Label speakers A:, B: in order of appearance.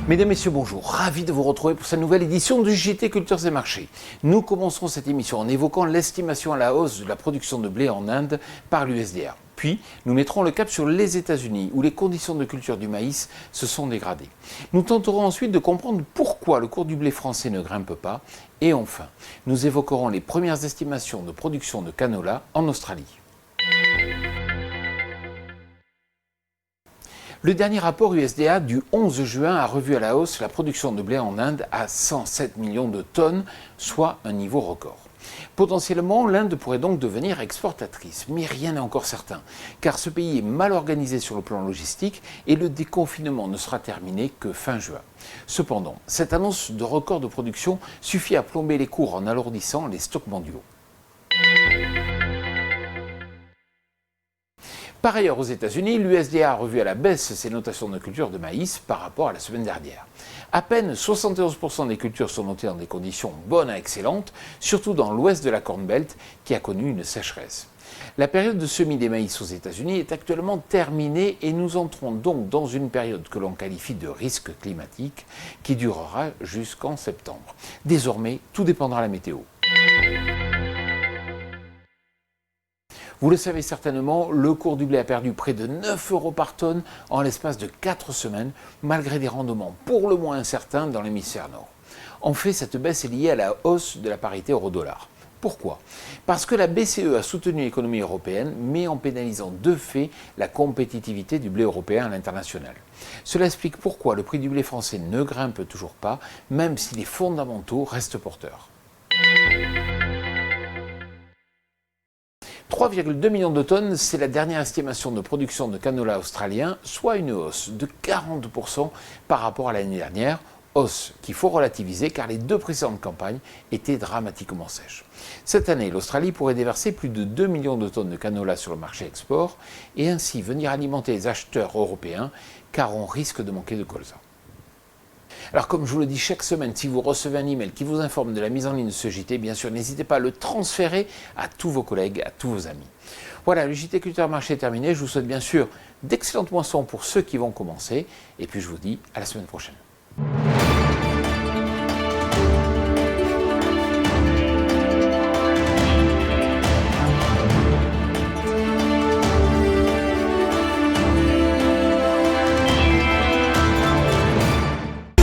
A: Mesdames, Messieurs, bonjour. Ravi de vous retrouver pour cette nouvelle édition du JT Cultures et Marchés. Nous commencerons cette émission en évoquant l'estimation à la hausse de la production de blé en Inde par l'USDA. Puis, nous mettrons le cap sur les États-Unis, où les conditions de culture du maïs se sont dégradées. Nous tenterons ensuite de comprendre pourquoi le cours du blé français ne grimpe pas. Et enfin, nous évoquerons les premières estimations de production de canola en Australie. Le dernier rapport USDA du 11 juin a revu à la hausse la production de blé en Inde à 107 millions de tonnes, soit un niveau record. Potentiellement, l'Inde pourrait donc devenir exportatrice, mais rien n'est encore certain, car ce pays est mal organisé sur le plan logistique et le déconfinement ne sera terminé que fin juin. Cependant, cette annonce de record de production suffit à plomber les cours en alourdissant les stocks mondiaux. Par ailleurs, aux États-Unis, l'USDA a revu à la baisse ses notations de culture de maïs par rapport à la semaine dernière. À peine 71% des cultures sont notées dans des conditions bonnes à excellentes, surtout dans l'ouest de la Corn Belt qui a connu une sécheresse. La période de semis des maïs aux États-Unis est actuellement terminée et nous entrons donc dans une période que l'on qualifie de risque climatique qui durera jusqu'en septembre. Désormais, tout dépendra de la météo. Vous le savez certainement, le cours du blé a perdu près de 9 € par tonne en l'espace de 4 semaines, malgré des rendements pour le moins incertains dans l'hémisphère nord. En fait, cette baisse est liée à la hausse de la parité euro-dollar. Pourquoi ? Parce que la BCE a soutenu l'économie européenne, mais en pénalisant de fait la compétitivité du blé européen à l'international. Cela explique pourquoi le prix du blé français ne grimpe toujours pas, même si les fondamentaux restent porteurs. 3,2 millions de tonnes, c'est la dernière estimation de production de canola australien, soit une hausse de 40% par rapport à l'année dernière, hausse qu'il faut relativiser car les deux précédentes campagnes étaient dramatiquement sèches. Cette année, l'Australie pourrait déverser plus de 2 millions de tonnes de canola sur le marché export et ainsi venir alimenter les acheteurs européens car on risque de manquer de colza. Alors comme je vous le dis chaque semaine, si vous recevez un email qui vous informe de la mise en ligne de ce JT, bien sûr, n'hésitez pas à le transférer à tous vos collègues, à tous vos amis. Voilà, le JT Culture Marché est terminé. Je vous souhaite bien sûr d'excellentes moissons pour ceux qui vont commencer. Et puis je vous dis à la semaine prochaine.